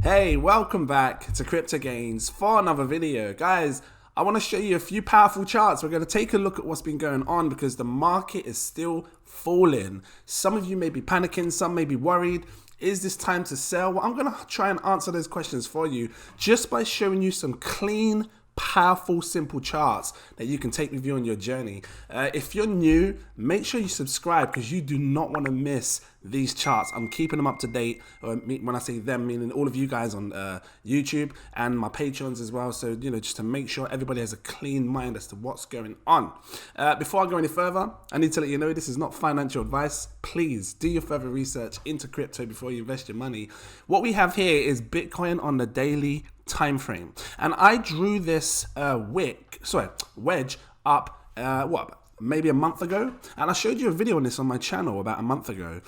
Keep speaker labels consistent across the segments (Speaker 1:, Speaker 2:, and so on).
Speaker 1: Hey, welcome back to Crypto Gains for another video. Guys, I want to show you a few powerful charts. We're going to take a look at what's been going on because the market is still falling. Some of you may be panicking, some may be worried. Is this time to sell? Well, I'm going to try and answer those questions for you just by showing you some clean, powerful, simple charts that you can take with you on your journey. If you're new, make sure you subscribe because you do not want to miss these charts. I'm keeping them up to date. When I say them, meaning all of you guys on YouTube and my patrons as well. So, just to make sure everybody has a clean mind as to what's going on. Before I go any further, I need to let you know this is not financial advice. Please do your further research into crypto before you invest your money. What we have here is Bitcoin on the daily time frame, and I drew this wedge up maybe a month ago, and I showed you a video on this on my channel about a month ago,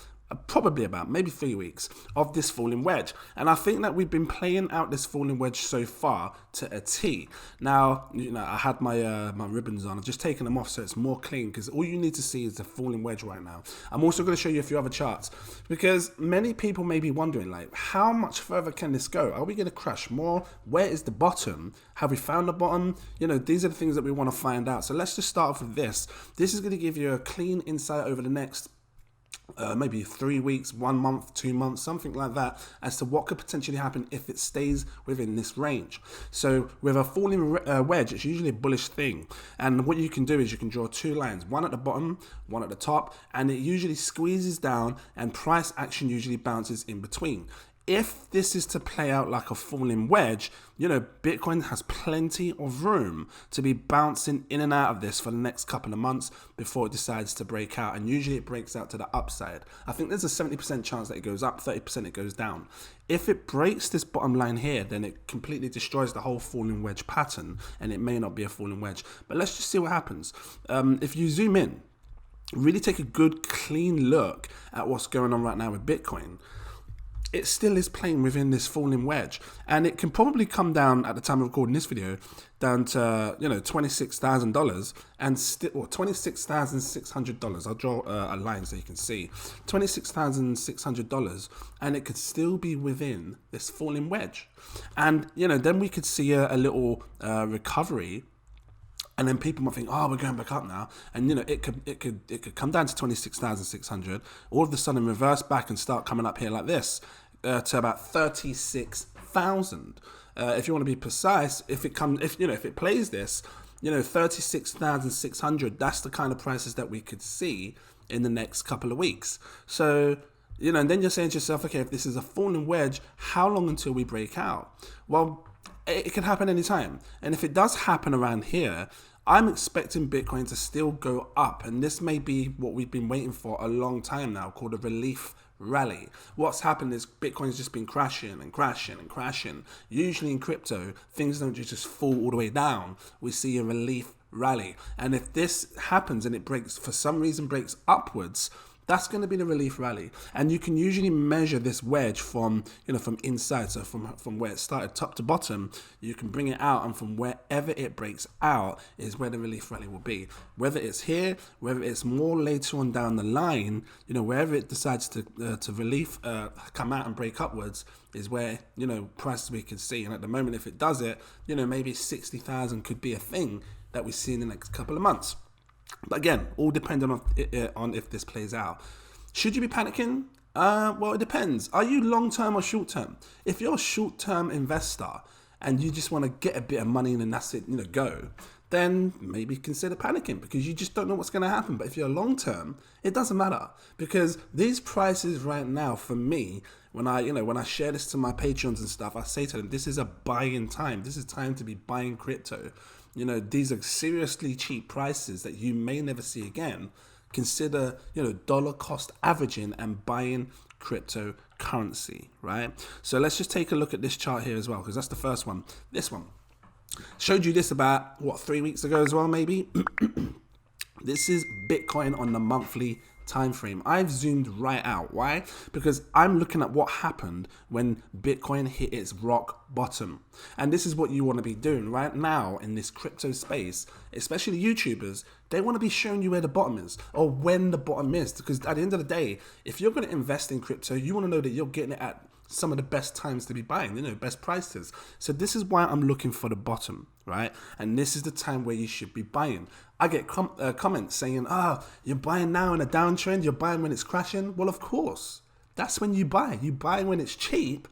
Speaker 1: probably about maybe 3 weeks of this falling wedge. And I think that we've been playing out this falling wedge so far to a T. Now, I had my my ribbons on. I've just taken them off so it's more clean because all you need to see is the falling wedge right now. I'm also going to show you a few other charts because many people may be wondering, like, how much further can this go? Are we going to crash more? Where is the bottom? Have we found the bottom? These are the things that we want to find out. So let's just start off with this. This is going to give you a clean insight over the next maybe 3 weeks, 1 month, 2 months, something like that, as to what could potentially happen if it stays within this range. So with a falling wedge, it's usually a bullish thing. And what you can do is you can draw two lines, one at the bottom, one at the top, and it usually squeezes down and price action usually bounces in between. If this is to play out like a falling wedge, Bitcoin has plenty of room to be bouncing in and out of this for the next couple of months before it decides to break out. And usually it breaks out to the upside. I think there's a 70% chance that it goes up, 30% it goes down. If it breaks this bottom line here, then it completely destroys the whole falling wedge pattern, and it may not be a falling wedge. But let's just see what happens. If you zoom in, really take a good, clean look at what's going on right now with Bitcoin. It still is playing within this falling wedge, and it can probably come down at the time of recording this video down to $26,000 and still, or $26,600. I'll draw a line so you can see $26,600, and it could still be within this falling wedge. And then we could see a little recovery. And then people might think, oh, we're going back up now. And, it could come down to 26,600, all of a sudden reverse back and start coming up here like this to about 36,000. If you want to be precise, if it plays this, 36,600, that's the kind of prices that we could see in the next couple of weeks. So, and then you're saying to yourself, okay, if this is a falling wedge, how long until we break out? Well, it can happen anytime. And if it does happen around here, I'm expecting Bitcoin to still go up. And this may be what we've been waiting for a long time now, called a relief rally. What's happened is Bitcoin's just been crashing and crashing and crashing. Usually in crypto, things don't just fall all the way down. We see a relief rally. And if this happens and it breaks, for some reason breaks upwards, that's going to be the relief rally. And you can usually measure this wedge from inside. So from where it started, top to bottom, you can bring it out, and from wherever it breaks out is where the relief rally will be. Whether it's here, whether it's more later on down the line, wherever it decides to come out and break upwards is where, prices we can see. And at the moment, if it does it, maybe 60,000 could be a thing that we see in the next couple of months. But again, all depending on if this plays out. Should you be panicking? Well, it depends. Are you long-term or short-term? If you're a short-term investor and you just want to get a bit of money and then that's it, go, then maybe consider panicking because you just don't know what's going to happen. But if you're long-term, it doesn't matter because these prices right now, for me, when I share this to my patrons and stuff, I say to them, this is a buying time. This is time to be buying crypto. These are seriously cheap prices that you may never see again. Consider, dollar cost averaging and buying cryptocurrency, right? So let's just take a look at this chart here as well, because that's the first one. This one showed you this about 3 weeks ago as well, maybe. This is Bitcoin on the monthly time frame. I've zoomed right out. Why? Because I'm looking at what happened when Bitcoin hit its rock bottom. And this is what you want to be doing right now in this crypto space, especially YouTubers. They want to be showing you where the bottom is or when the bottom is, because at the end of the day, if you're going to invest in crypto, you want to know that you're getting it at some of the best times to be buying, you know, best prices. So this is why I'm looking for the bottom, right? And this is the time where you should be buying. I get comments saying, you're buying now in a downtrend, you're buying when it's crashing. Well, of course, that's when you buy. You buy when it's cheap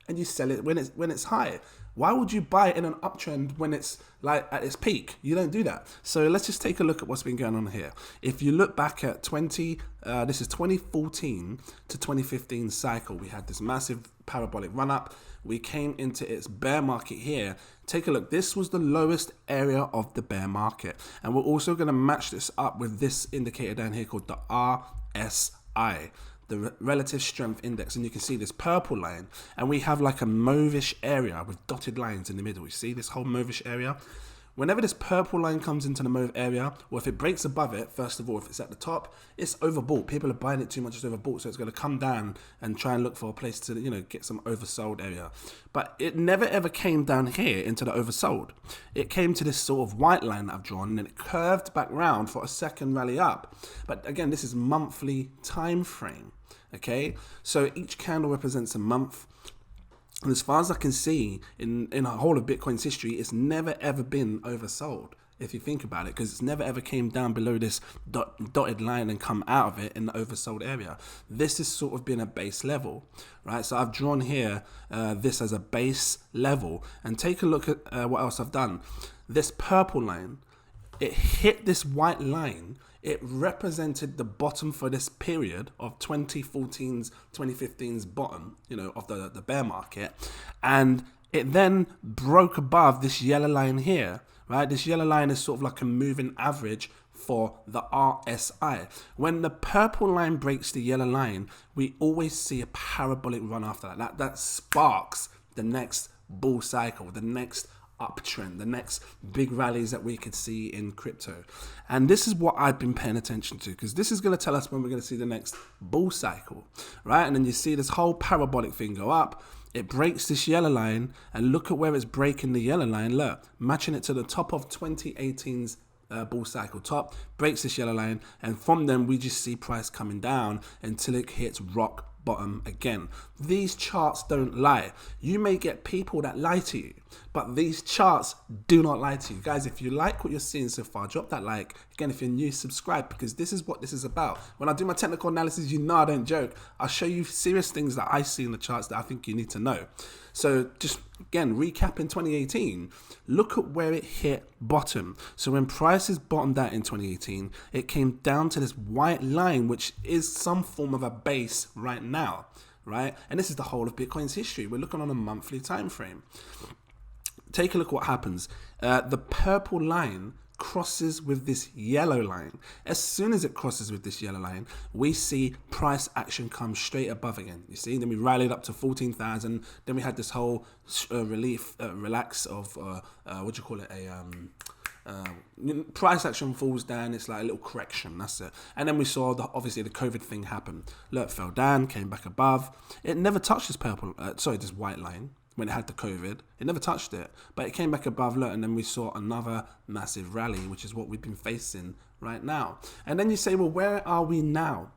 Speaker 1: and you sell it when it's high. Why would you buy in an uptrend when it's like at its peak? You don't do that. So let's just take a look at what's been going on here. If you look back at this is 2014 to 2015 cycle, we had this massive parabolic run up. We came into its bear market here. Take a look. This was the lowest area of the bear market. And we're also going to match this up with this indicator down here called the RSI. The relative strength index, and you can see this purple line, and we have like a mauvish area with dotted lines in the middle. You see this whole mauvish area? Whenever this purple line comes into the mauve area, or if it breaks above it, first of all, if it's at the top, it's overbought. People are buying it too much, it's overbought, so it's going to come down and try and look for a place to, you know, get some oversold area. But it never ever came down here into the oversold. It came to this sort of white line that I've drawn, and then it curved back round for a second rally up. But again, this is monthly time frame. Okay, so each candle represents a month. And as far as I can see, in a whole of Bitcoin's history, it's never ever been oversold, if you think about it, because it's never ever came down below this dotted line and come out of it in the oversold area. This has sort of been a base level, right? So I've drawn here this as a base level, and take a look at what else I've done. This purple line, it hit this white line. It represented the bottom for this period of 2014's, 2015's bottom, you know, of the bear market. And it then broke above this yellow line here, right? This yellow line is sort of like a moving average for the RSI. When the purple line breaks the yellow line, we always see a parabolic run after that. That sparks the next bull cycle, the next uptrend, the next big rallies that we could see in crypto. And this is what I've been paying attention to, because this is going to tell us when we're going to see the next bull cycle, right? And then you see this whole parabolic thing go up. It breaks this yellow line, and look at where it's breaking the yellow line. Look, matching it to the top of 2018's bull cycle top, breaks this yellow line, and from then we just see price coming down until it hits rock bottom again. These charts don't lie. You may get people that lie to you, but these charts do not lie to you. Guys, if you like what you're seeing so far, drop that like. Again, if you're new, subscribe, because this is what this is about. When I do my technical analysis, you know I don't joke. I'll show you serious things that I see in the charts that I think you need to know. So just again, recapping 2018, look at where it hit bottom. So when prices bottomed out in 2018, it came down to this white line, which is some form of a base right now, right? And this is the whole of Bitcoin's history. We're looking on a monthly time frame. Take a look what happens. The purple line crosses with this yellow line. As soon as it crosses with this yellow line, we see price action come straight above again. You see, then we rallied up to 14,000. Then we had this whole relax of what do you call it? Price action falls down. It's like a little correction. That's it. And then we saw obviously the COVID thing happen. Look, fell down, came back above. It never touched this this white line. When it had the COVID, it never touched it, but it came back above, look, and then we saw another massive rally, which is what we've been facing right now. And then you say, well, where are we now?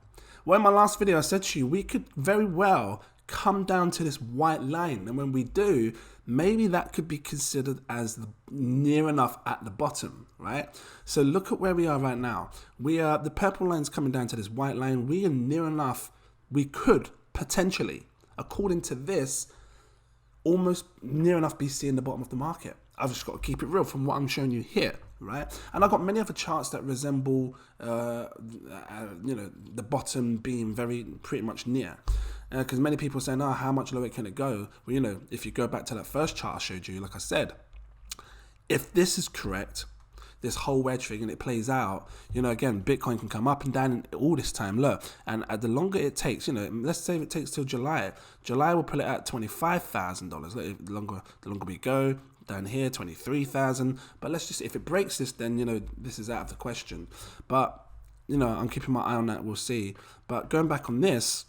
Speaker 1: Well, in my last video, I said to you, we could very well come down to this white line. And when we do, maybe that could be considered as near enough at the bottom, right? So look at where we are right now. The purple line's coming down to this white line. We are near enough. We could potentially, according to this, almost near enough be seeing the bottom of the market. I've just got to keep it real from what I'm showing you here, right? And I've got many other charts that resemble, the bottom being pretty much near. Because many people say, no, how much lower can it go? Well, if you go back to that first chart I showed you, like I said, if this is correct, this whole wedge thing, and it plays out, again, Bitcoin can come up and down all this time, look, and the longer it takes, let's say if it takes till July will put it at $25,000. The longer we go down here, 23,000. But let's just, if it breaks this, then this is out of the question. But I'm keeping my eye on that. We'll see. But going back on this,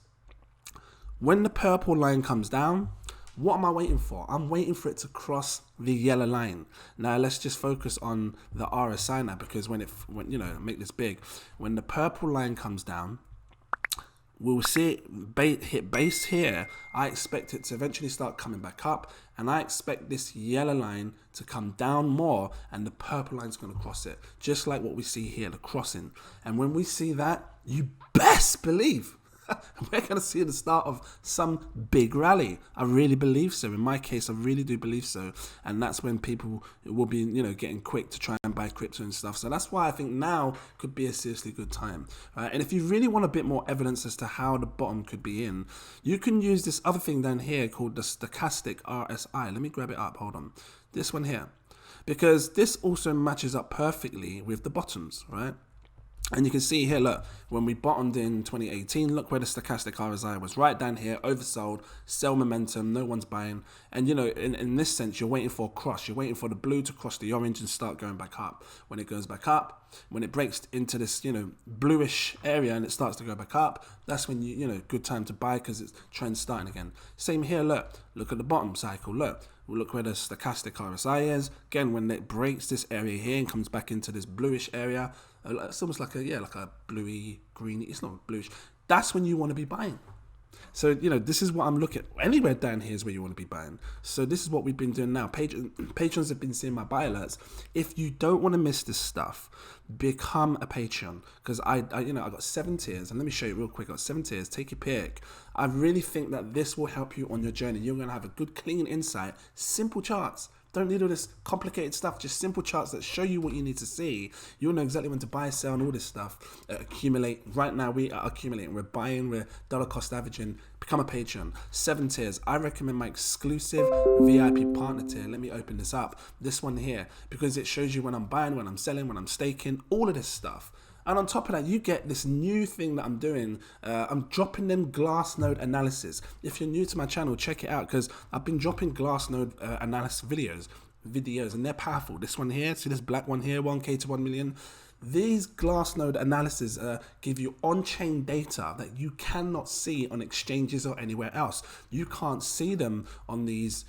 Speaker 1: when the purple line comes down, what am I waiting for? I'm waiting for it to cross the yellow line. Now let's just focus on the RSI now, because when make this big. When the purple line comes down, we'll see it hit base here. I expect it to eventually start coming back up, and I expect this yellow line to come down more, and the purple line's going to cross it, just like what we see here, the crossing. And when we see that, you best believe we're going to see the start of some big rally. I really believe so. In my case, I really do believe so. And that's when people will be, getting quick to try and buy crypto and stuff. So that's why I think now could be a seriously good time. Right? And if you really want a bit more evidence as to how the bottom could be in, you can use this other thing down here called the stochastic RSI. Let me grab it up. Hold on. This one here. Because this also matches up perfectly with the bottoms, right? And you can see here, look, when we bottomed in 2018, look where the stochastic RSI was, right down here, oversold, sell momentum, no one's buying. And, in this sense, you're waiting for a cross. You're waiting for the blue to cross the orange and start going back up. When it goes back up, when it breaks into this, bluish area and it starts to go back up, that's when good time to buy because it's trend starting again. Same here, look at the bottom cycle, look where the stochastic RSI is. Again, when it breaks this area here and comes back into this bluish area, it's almost like a bluey, greeny. It's not bluish. That's when you want to be buying. So, this is what I'm looking at. Anywhere down here is where you want to be buying. So this is what we've been doing now. Patrons have been seeing my buy alerts. If you don't want to miss this stuff, become a Patreon. Because I got 7 tiers. And let me show you real quick. I got 7 tiers. Take your pick. I really think that this will help you on your journey. You're going to have a good, clean insight. Simple charts. Don't need all this complicated stuff, just simple charts that show you what you need to see. You'll know exactly when to buy, sell, and all this stuff. Accumulate. Right now, we are accumulating. We're buying. We're dollar cost averaging. Become a Patreon. 7 tiers. I recommend my exclusive VIP partner tier. Let me open this up. This one here, because it shows you when I'm buying, when I'm selling, when I'm staking, all of this stuff. And on top of that, you get this new thing that I'm doing. I'm dropping them Glassnode analysis. If you're new to my channel, check it out because I've been dropping Glassnode analysis videos, and they're powerful. This one here, see this black one here, 1K to 1 million. These Glassnode analysis give you on-chain data that you cannot see on exchanges or anywhere else. You can't see them on these,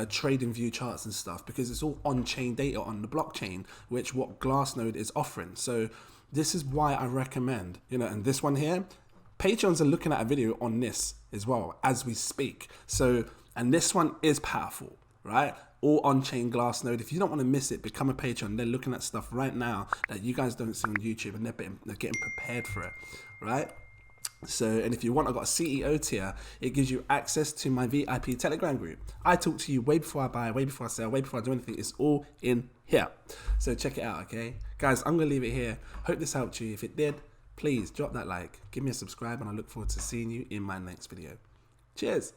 Speaker 1: trading view charts and stuff because it's all on-chain data on the blockchain, which what Glassnode is offering. So this is why I recommend, and this one here, Patrons are looking at a video on this as well as we speak. So, and this one is powerful, right? All on-chain Glassnode. If you don't want to miss it, become a Patreon. They're looking at stuff right now that you guys don't see on YouTube, and they're getting prepared for it, right? So, and if you want, I've got a CEO tier. It gives you access to my VIP Telegram group. I talk to you way before I buy, way before I sell, way before I do anything. It's all in here. So check it out, okay? Guys, I'm going to leave it here. Hope this helped you. If it did, please drop that like, give me a subscribe, and I look forward to seeing you in my next video. Cheers.